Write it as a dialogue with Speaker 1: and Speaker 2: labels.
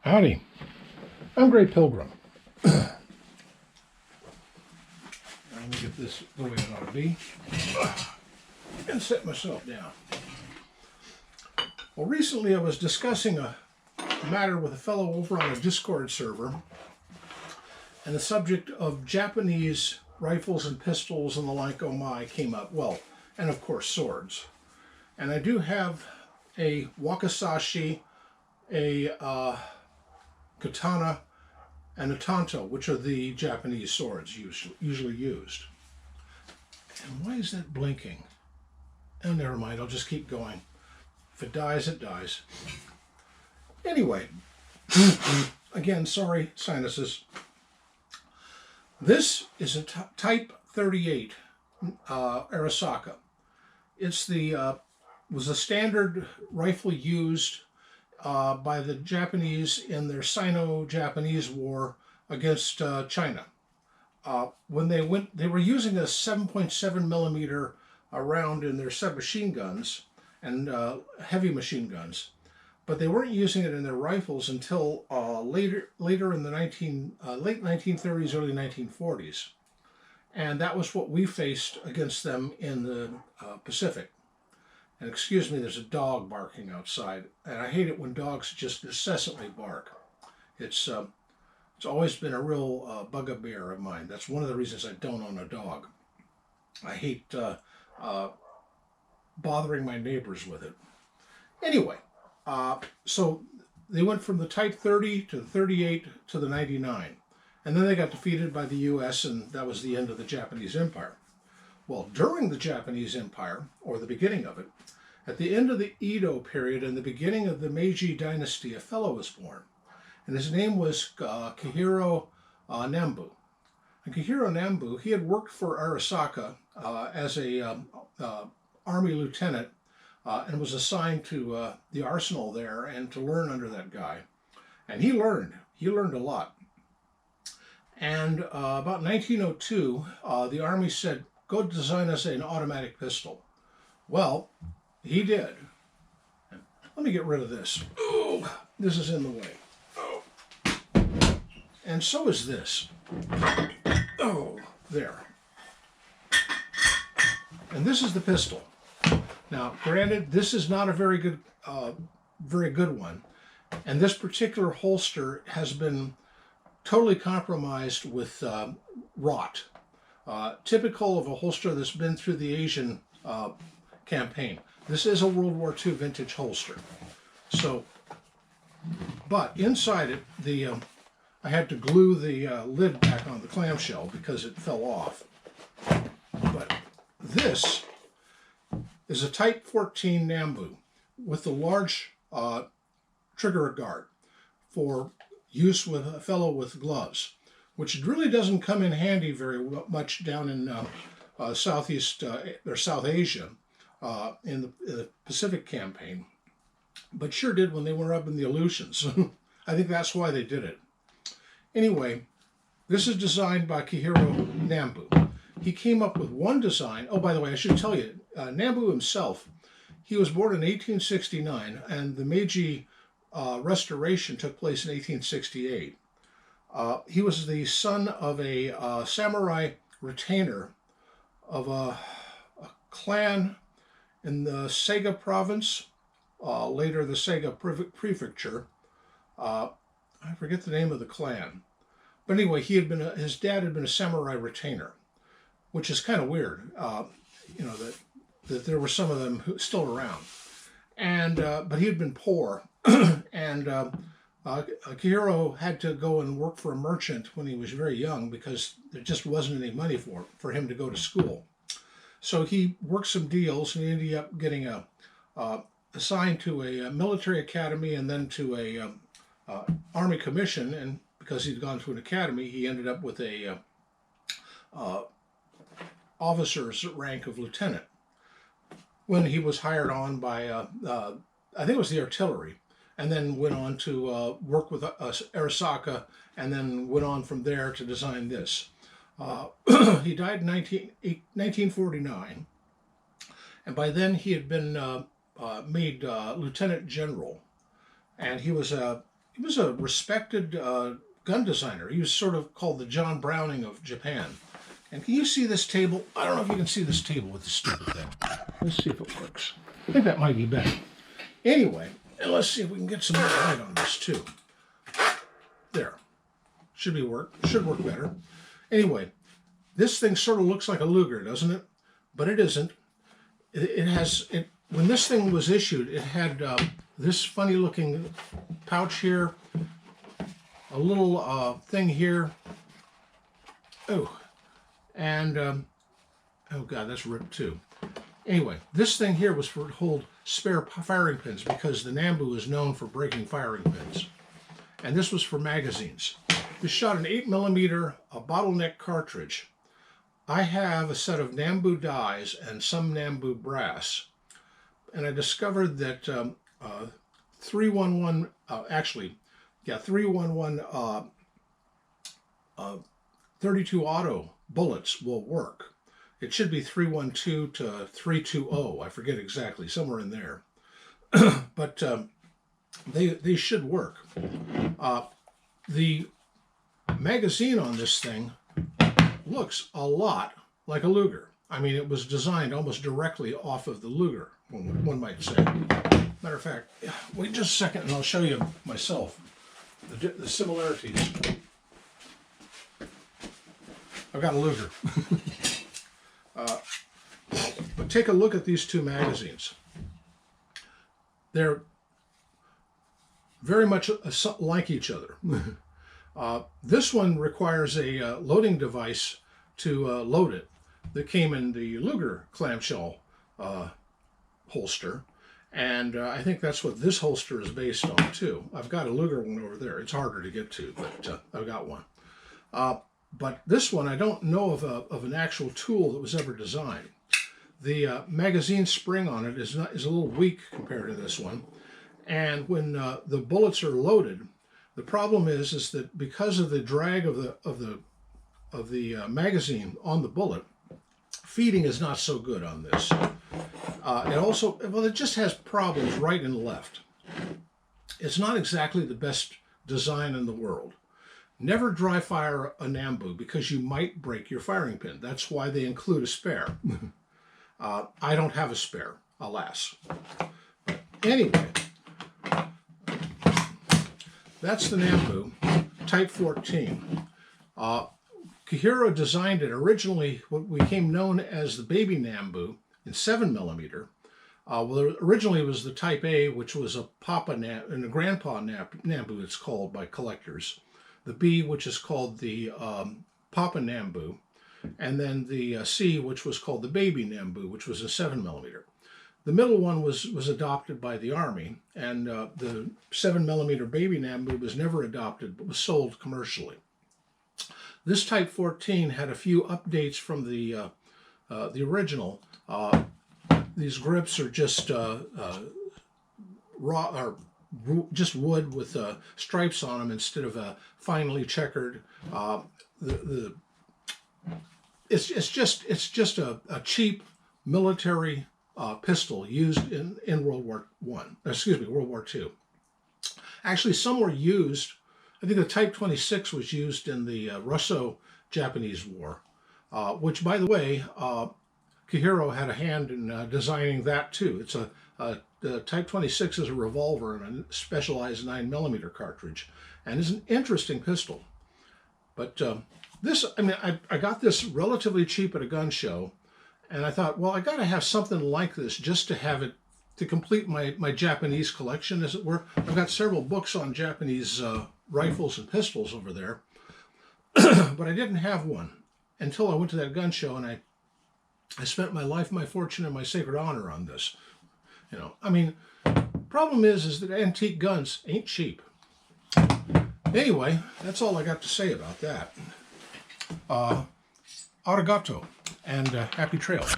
Speaker 1: Howdy, I'm Gray Pilgrim. Let me get this the way it ought to be and set myself down. Well, recently I was discussing a matter with a fellow over on a Discord server, and the subject of Japanese rifles and pistols and the like, oh my, came up. Well, and of course swords. And I do have a wakizashi, a katana, and a tanto, which are the Japanese swords usually used. And why is that blinking? Oh, never mind, I'll just keep going. If it dies, it dies. Anyway, again, sorry, sinuses. This is a Type 38 Arisaka. It's the was a standard rifle used by the Japanese in their Sino-Japanese war against China. When they were using a 7.7 millimeter round in their submachine guns and heavy machine guns, but they weren't using it in their rifles until later in the late 1930s, early 1940s, and that was what we faced against them in the Pacific. And excuse me, there's a dog barking outside, and I hate it when dogs just incessantly bark. It's always been a real bugbear of mine. That's one of the reasons I don't own a dog. I hate bothering my neighbors with it. Anyway, so they went from the Type 30 to the 38 to the 99, and then they got defeated by the U.S., and that was the end of the Japanese Empire. Well, during the Japanese Empire, or the beginning of it, at the end of the Edo period and the beginning of the Meiji dynasty, a fellow was born. And his name was Kihiro Nambu. And Kihiro Nambu, he had worked for Arisaka as a army lieutenant and was assigned to the arsenal there and to learn under that guy. And he learned a lot. And about 1902, the army said, go design us an automatic pistol. Well, he did. Let me get rid of this. Oh, this is in the way. Oh. And so is this. Oh, there. And this is the pistol. Now, granted, this is not a very good one. And this particular holster has been totally compromised with rot. Typical of a holster that's been through the Asian campaign. This is a World War II vintage holster. So, but inside it, I had to glue the lid back on the clamshell because it fell off. But this is a Type 14 Nambu with a large trigger guard for use with a fellow with gloves, which really doesn't come in handy very much down in Southeast or South Asia in the Pacific campaign, but sure did when they were up in the Aleutians. I think that's why they did it. Anyway, this is designed by Kihiro Nambu. He came up with one design. Oh, by the way, I should tell you, Nambu himself, he was born in 1869, and the Meiji Restoration took place in 1868. He was the son of a samurai retainer of a clan in the Sega province, later the Sega prefecture. I forget the name of the clan. But anyway, his dad had been a samurai retainer, which is kind of weird, that there were some of them still around. And but he had been poor, and Kihiro had to go and work for a merchant when he was very young because there just wasn't any money for him to go to school. So he worked some deals and he ended up getting assigned to a military academy and then to a army commission. And because he'd gone to an academy, he ended up with a officer's rank of lieutenant when he was hired on by I think it was the artillery, and then went on to work with Arisaka, and then went on from there to design this. He died in 1949, and by then he had been made lieutenant general, and he was he was a respected gun designer. He was sort of called the John Browning of Japan. And can you see this table? I don't know if you can see this table with this stupid thing. Let's see if it works. I think that might be better. Anyway, and let's see if we can get some more light on this too. There. Should work better. Anyway, this thing sort of looks like a Luger, doesn't it? But it isn't. When this thing was issued, it had this funny looking pouch here, a little thing here. Oh, and oh god, that's ripped too. Anyway, this thing here was for to hold spare firing pins because the Nambu is known for breaking firing pins. And this was for magazines. This shot an 8mm bottleneck cartridge. I have a set of Nambu dies and some Nambu brass. And I discovered that 311, 311 32 auto bullets will work. It should be 312 to 320. I forget exactly, somewhere in there. But they should work. The magazine on this thing looks a lot like a Luger. I mean, it was designed almost directly off of the Luger, one might say. Matter of fact, wait just a second and I'll show you myself the similarities. I've got a Luger. But take a look at these two magazines. They're very much like each other. This one requires a loading device to load it that came in the Luger clamshell holster. And I think that's what this holster is based on too. I've got a Luger one over there. It's harder to get to, but I've got one. But this one, I don't know of an actual tool that was ever designed. The magazine spring on it is a little weak compared to this one. And when the bullets are loaded, the problem is that because of the drag of the magazine on the bullet, feeding is not so good on this. It just has problems right and left. It's not exactly the best design in the world. Never dry fire a Nambu because you might break your firing pin. That's why they include a spare. I don't have a spare, alas. But anyway, that's the Nambu, Type 14. Kihiro designed it originally, what became known as the baby Nambu in 7mm. Well, originally it was the Type A, which was a Papa and a Grandpa Nambu, it's called by collectors. The B, which is called the Papa Nambu, and then the C, which was called the Baby Nambu, which was a 7mm. The middle one was adopted by the Army, and the 7mm Baby Nambu was never adopted, but was sold commercially. This Type 14 had a few updates from the original. These grips are just just wood with stripes on them instead of a finely checkered. It's just a cheap military pistol used in World War II. Actually, some were used. I think the Type 26 was used in the Russo-Japanese War, which, by the way, Kihiro had a hand in designing that too. It's the Type 26 is a revolver and a specialized 9mm cartridge, and is an interesting pistol. But I got this relatively cheap at a gun show, and I thought, well, I got to have something like this just to have it to complete my Japanese collection, as it were. I've got several books on Japanese rifles and pistols over there, but I didn't have one until I went to that gun show, and I spent my life, my fortune, and my sacred honor on this. Problem is that antique guns ain't cheap. Anyway, that's all I got to say about that. Arigato, and happy trails.